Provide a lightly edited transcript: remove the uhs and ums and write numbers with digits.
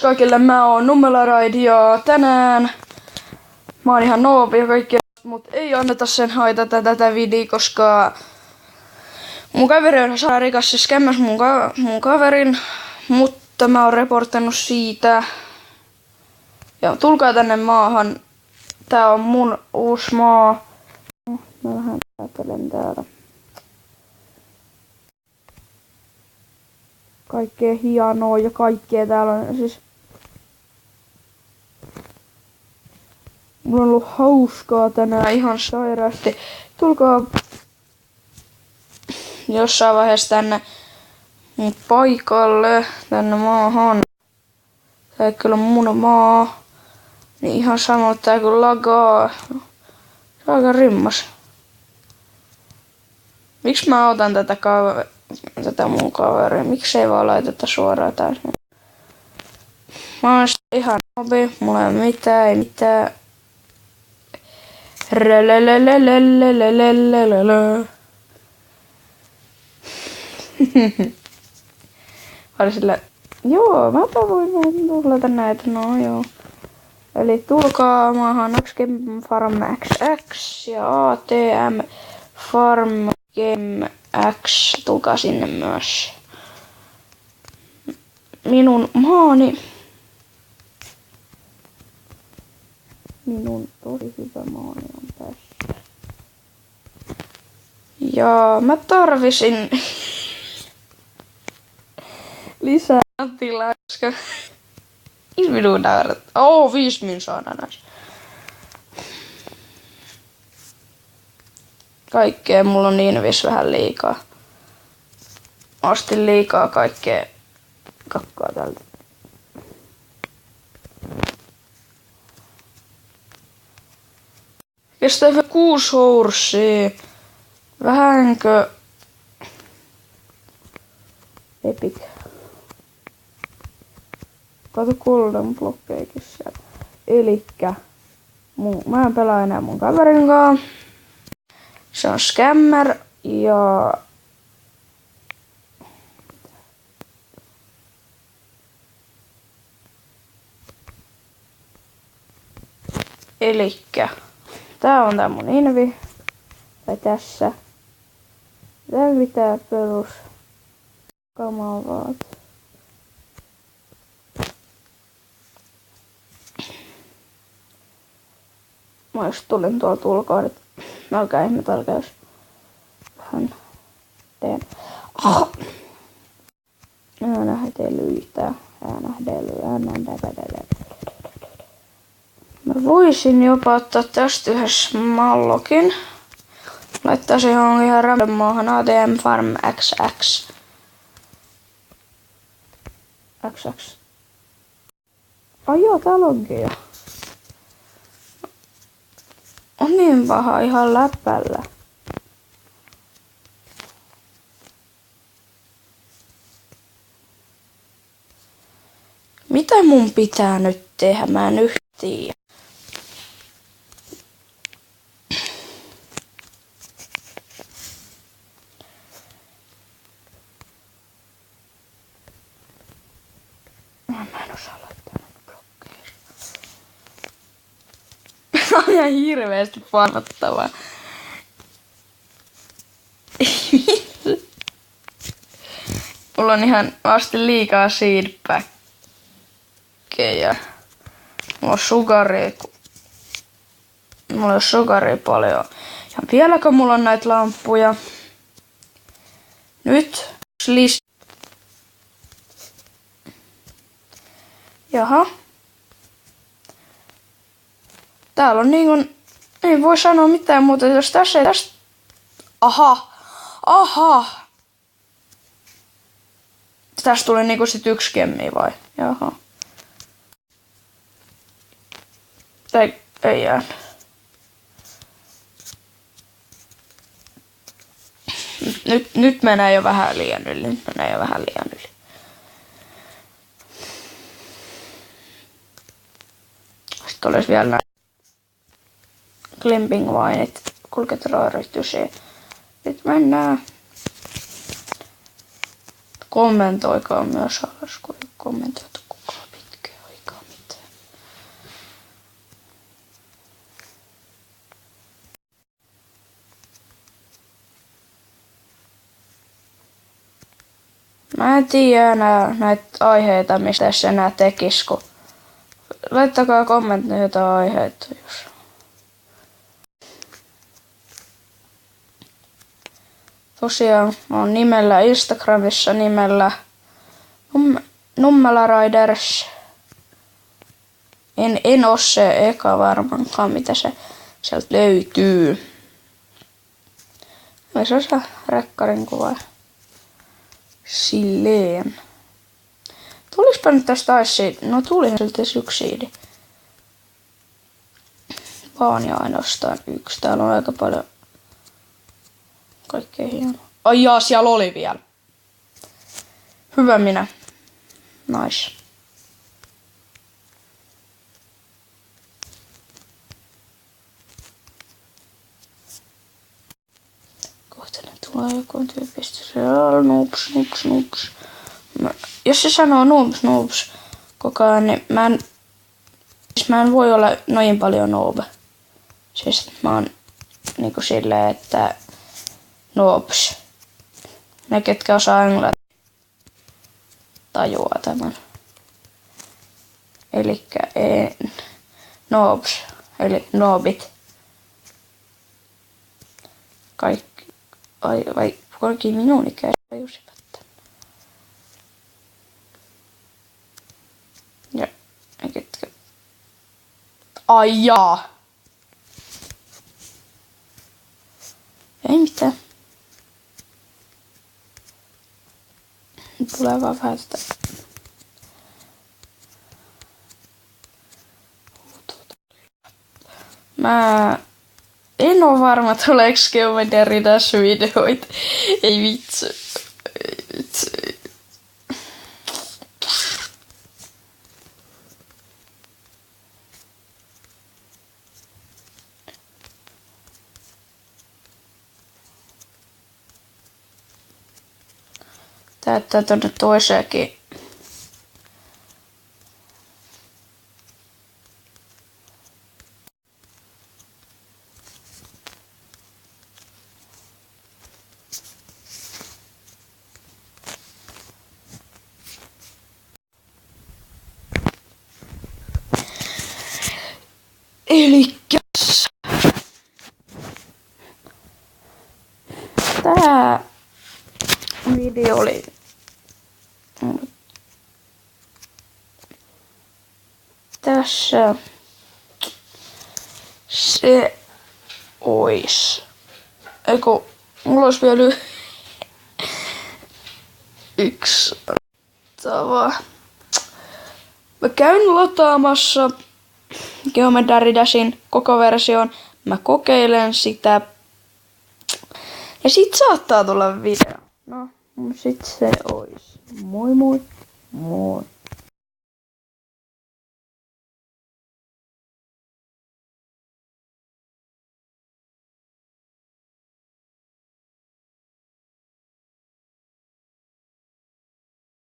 Kaikille mä oon Nummelaraid ja tänään mä oon ihan noobi ja kaikki, mut ei anneta sen haitata tätä videoa, koska mun kaveri on rikas ja skämmäs mun kaverin, mutta mä oon reportannut siitä. Ja tulkaa tänne maahan. Tää on mun uusi maa. Mä vähän ajattelen täällä. Kaikkea hienoa ja kaikkea täällä on siis. Mulla on ollut hauskaa tänään ihan sairaasti. Tulkaa jossain vaiheessa tänne mun paikalle, tänne maahan. Tää ei kyllä mun maa. Niin ihan sama, että tää kun lagaa. Se on aika rimmas. Miksi mä otan tätä mun kaveria? Miksi ei vaan laiteta suoraan täysin? Mä oon ihan nobi. Mulla ei mitään. Oli sillä, joo, mä voin tuhlata näitä, no joo. Eli tulkaa maahan Game Farm XX ja ATM Farm Game X, tulkaa sinne myös. Minun maani. Minun tosi hyvä maani on tässä. Ja mä tarvisin lisää tilaa, koska 5 minun naurat. 5 minun saadaan näissä. Kaikkea mulla on niin vähän liikaa. Ostin liikaa kaikkea kakkaa tältä. Kestää 6 hoursia. Vähänkö epic. Kato golden blokkeikin siellä. Elikkä mä en pelaa enää mun kaverin kanssa. Se on scammer ja elikkä tää on tää mun invi. Tai tässä. Tää pitää perus kamavaat. Mä just tulin tuolta ulkoa, että älkää ihmetelkää, jos vähän teen. Äänähdelyitä. Mä voisin jopa ottaa tästä yhdessä mallokin. Laittaa se johonkin ihan random maahan ATM Farm XX. XX. Ai joo, täällä onkin jo. On niin paha ihan läppällä. Mitä mun pitää nyt tehdä? Mä en yhtään tiedä. Mä en osaa laittaa näitä blokkeja. On ihan hirveesti panottavaa. Mulla on ihan asti liikaa seedbackkejä. Mulla on sugaria paljon. Ja vieläkö mulla on näitä lamppuja? Nyt Jaha. Täällä on niinkun, ei voi sanoa mitään muuta, jos tässä ei tästä. Aha. Tästä tuli niinku sit 1 gemmi vai? Jaha. Ei jää. Nyt menee jo vähän liian yli. Sitten olisi vielä näin Climbing Vineit, kulketraarytysiä. Nyt mennään. Kommentoikaa myös alas, kun ei kommentoitu koko pitkään. Mä en tiedä enää näitä aiheita, mistä se enää tekis, kun laittakaa kommentteja jotain aiheita, jos... Tosiaan on nimellä Instagramissa nimellä Nummela Riders. En oo se eka varmaankaan, mitä se sieltä löytyy. Vai se on se rekkarin kuva. Silleen. Tulispa nyt tästä aissiidi? No tulihan siltä yksi siidi. Vaan ja ainoastaan yksi. Täällä on aika paljon kaikkea hienoa. Ai jaa, siellä oli vielä. Hyvä minä. Nice. Kohta ne tulee joku tyyppistä. Se on noobs. Jos se sanoo noobs koko ajan, niin mä en voi olla noin paljon noob. Siis mä oon niinku silleen, että noobs. Ne ketkä osaa englantia tajuaa tämän. Elikkä noobs, eli noobit. Kaikki, vai kaikki minun ikäiset tajusivat tämän. Ja ne ketkä... Ai jaa! Ei mitään. Tulee vaan vähän sitä. Mä en oo varma, tuleeko Geometry Dash videoita. Ei vitsi. Täyttää tonne toiseenkin. Elikkäs tää video oli tässä se ois. Eiku, mulla ois vielä yksi tava. Mä käyn lataamassa Geometry Dashin koko version. Mä kokeilen sitä. Ja sit saattaa tulla video. No, sit se ois. Moi moi. Moi.